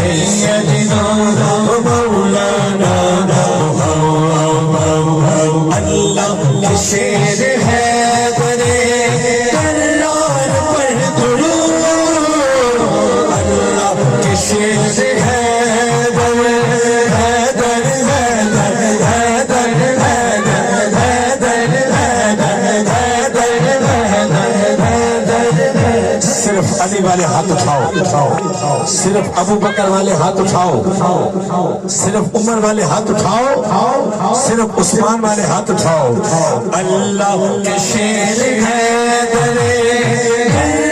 سیدنا مولانا اللہ کے شیر ہے برے کرار پر درود اللہ کے شیر ہے برے حیدر حیدر حیدر حیدر حیدر حیدر صرف علی والے ہاتھ اٹھاؤ صرف ابو بکر والے ہاتھ اٹھاؤ صرف عمر والے ہاتھ اٹھاؤ صرف عثمان والے ہاتھ اٹھاؤ اللہ کے شیر ہے درے